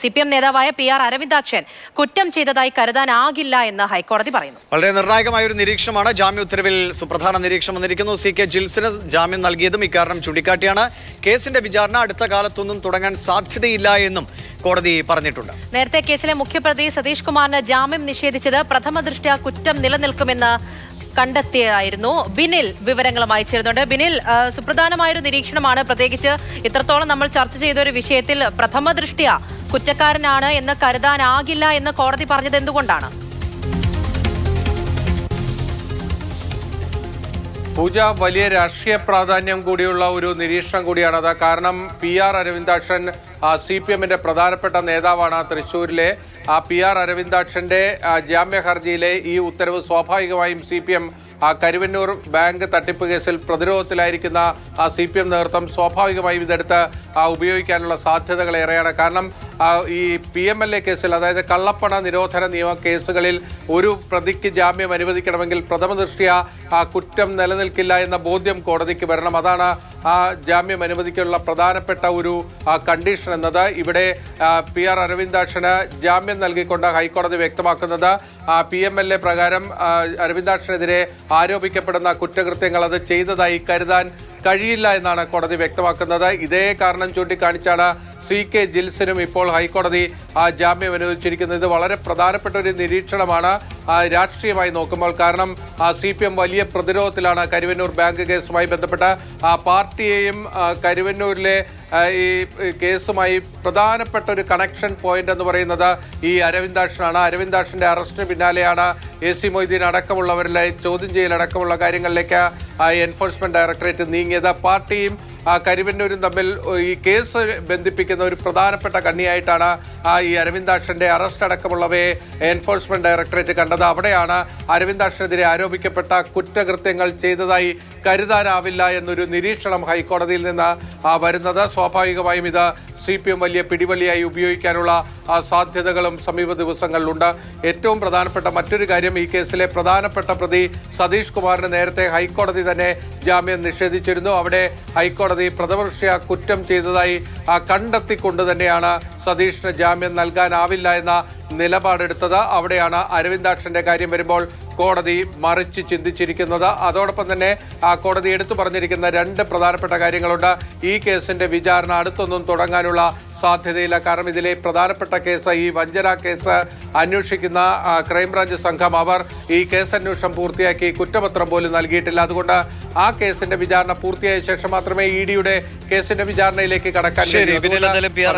CPM നേതാവായ PR Aravindakshan കുറ്റം ചെയ്തതായി കരുതാനാകില്ല എന്ന് ഹൈക്കോടതി പറയുന്നു. വളരെ നിർണായകമായ ഒരു നിരീക്ഷണമാണ്. ജാമ്യ ഉത്തരവിൽ സുപ്രധാന നിരീക്ഷണം വന്നിരിക്കുന്നു. CK ജിൽസിന് ജാമ്യം നൽകിയതും ഇക്കാരണം ചൂണ്ടിക്കാട്ടിയാണ്. കേസിന്റെ വിചാരണ അടുത്ത കാലത്തൊന്നും തുടങ്ങാൻ സാധ്യതയില്ല എന്നും കോടതി പറഞ്ഞിട്ടുണ്ട്. നേരത്തെ കേസിലെ മുഖ്യപ്രതി സതീഷ് കുമാറിന് ജാമ്യം നിഷേധിച്ചത് പ്രഥമ ദൃഷ്ട്യാ കുറ്റം നിലനിൽക്കുമെന്ന് കണ്ടെത്തിയായിരുന്നു. ബിനിൽ വിവരങ്ങളുമായി ചേരുന്നുണ്ട്. ബിനിൽ, സുപ്രധാനമായൊരു നിരീക്ഷണമാണ്. പ്രത്യേകിച്ച് ഇത്രത്തോളം നമ്മൾ ചർച്ച ചെയ്ത ഒരു വിഷയത്തിൽ പ്രഥമ ദൃഷ്ട്യാ കുറ്റക്കാരനാണ് എന്ന് കരുതാനാകില്ല എന്ന് കോടതി പറഞ്ഞത് എന്തുകൊണ്ടാണ്? പൂജ, വലിയ രാഷ്ട്രീയ പ്രാധാന്യം കൂടിയുള്ള ഒരു നിരീക്ഷണം കൂടിയാണത്. കാരണം PR അരവിന്ദാക്ഷൻ CPMന്റെ പ്രധാനപ്പെട്ട നേതാവാണ്. തൃശ്ശൂരിലെ PR അരവിന്ദാക്ഷന്റെ ജാമ്യ ഹർജിയിലെ ഈ ഉത്തരവ് സ്വാഭാവികമായും CPM കരുവന്നൂർ ബാങ്ക് തട്ടിപ്പ് കേസിൽ പ്രതിരോധത്തിലായിരിക്കുന്ന CPM നേതൃത്വം സ്വാഭാവികമായും ഇതെടുത്ത് ഉപയോഗിക്കാനുള്ള സാധ്യതകൾ ഏറെയാണ്. കാരണം ഈ PMLA കേസിൽ, അതായത് കള്ളപ്പണ നിരോധന നിയമ കേസുകളിൽ ഒരു പ്രതിക്ക് ജാമ്യം അനുവദിക്കണമെങ്കിൽ പ്രഥമ ദൃഷ്ട്യാ കുറ്റം നിലനിൽക്കില്ല എന്ന ബോധ്യം കോടതിക്ക് വരണം. അതാണ് ജാമ്യം അനുവദിക്കാനുള്ള പ്രധാനപ്പെട്ട ഒരു കണ്ടീഷൻ എന്നത്. ഇവിടെ PR അരവിന്ദാക്ഷന് ജാമ്യം നൽകിക്കൊണ്ട് ഹൈക്കോടതി വ്യക്തമാക്കുന്നത് PMLA പ്രകാരം അരവിന്ദാക്ഷനെതിരെ ആരോപിക്കപ്പെടുന്ന കുറ്റകൃത്യങ്ങൾ അത് ചെയ്തതായി കരുതാൻ കഴിയില്ല എന്നാണ് കോടതി വ്യക്തമാക്കുന്നത്. ഇതേ കാരണം ചൂണ്ടിക്കാണിച്ചാണ് CK ജിൽസിനും ഇപ്പോൾ ഹൈക്കോടതി ജാമ്യം അനുവദിച്ചിരിക്കുന്നത്. ഇത് വളരെ പ്രധാനപ്പെട്ട ഒരു നിരീക്ഷണമാണ് രാഷ്ട്രീയമായി നോക്കുമ്പോൾ. കാരണം CPM വലിയ പ്രതിരോധത്തിലാണ് കരുവന്നൂർ ബാങ്ക് കേസുമായി ബന്ധപ്പെട്ട്. പാർട്ടിയെയും കരുവന്നൂരിലെ ഈ കേസുമായി പ്രധാനപ്പെട്ട ഒരു കണക്ഷൻ പോയിന്റ് എന്ന് പറയുന്നത് ഈ അരവിന്ദാക്ഷനാണ്. അരവിന്ദാക്ഷന്റെ അറസ്റ്റിന് പിന്നാലെയാണ് AC മൊയ്തീൻ അടക്കമുള്ളവരിലെ ചോദ്യം ചെയ്യലടക്കമുള്ള കാര്യങ്ങളിലേക്ക് എൻഫോഴ്സ്മെന്റ് ഡയറക്ടറേറ്റ് നീങ്ങിയത്. പാർട്ടിയും കരുവന്നൂരും തമ്മിൽ ഈ കേസ് ബന്ധിപ്പിക്കുന്ന ഒരു പ്രധാനപ്പെട്ട കണ്ണിയായിട്ടാണ് ഈ അരവിന്ദാക്ഷന്റെ അറസ്റ്റ് അടക്കമുള്ളവയെ എൻഫോഴ്സ്മെന്റ് ഡയറക്ടറേറ്റ് കണ്ടത്. അവിടെയാണ് അരവിന്ദാക്ഷനെതിരെ ആരോപിക്കപ്പെട്ട കുറ്റകൃത്യങ്ങൾ ചെയ്തതായി കരുതാനാവില്ല എന്നൊരു നിരീക്ഷണം ഹൈക്കോടതിയിൽ നിന്ന് വരുന്നത്. സ്വാഭാവികമായും ഇത് CPM വലിയ പിടിവലിയായി ഉപയോഗിക്കാനുള്ള സാധ്യതകളും സമീപ ദിവസങ്ങളിലുണ്ട്. ഏറ്റവും പ്രധാനപ്പെട്ട മറ്റൊരു കാര്യം, ഈ കേസിലെ പ്രധാനപ്പെട്ട പ്രതി സതീഷ് കുമാറിന് നേരത്തെ ഹൈക്കോടതി തന്നെ ജാമ്യം നിഷേധിച്ചിരുന്നു. അവിടെ ഹൈക്കോടതി പ്രഥമദൃഷ്ട്യാ കുറ്റം ചെയ്തതായി കണ്ടെത്തിക്കൊണ്ട് തന്നെയാണ് സതീഷിന് ജാമ്യം നൽകാനാവില്ല എന്ന നിലപാടെടുത്തത്. അവിടെയാണ് അരവിന്ദാക്ഷന്റെ കാര്യം വരുമ്പോൾ കോടതി മറിച്ച് ചിന്തിച്ചിരിക്കുന്നത്. അതോടൊപ്പം തന്നെ കോടതി എടുത്തു പറഞ്ഞിരിക്കുന്ന രണ്ട് പ്രധാനപ്പെട്ട കാര്യങ്ങളുണ്ട്. ഈ കേസിന്റെ വിചാരണ അടുത്തൊന്നും തുടങ്ങാനുള്ള സാധ്യതയില്ല. കാരണം ഇതിലെ പ്രധാനപ്പെട്ട കേസ്, ഈ വഞ്ചന കേസ് അന്വേഷിക്കുന്ന ക്രൈംബ്രാഞ്ച് സംഘം, അവർ ഈ കേസ് അന്വേഷണം പൂർത്തിയാക്കി കുറ്റപത്രം പോലും നൽകിയിട്ടില്ല. അതുകൊണ്ട് ആ കേസിന്റെ വിചാരണ പൂർത്തിയായ ശേഷം മാത്രമേ EDയുടെ കേസിന്റെ വിചാരണയിലേക്ക് കടക്കാൻ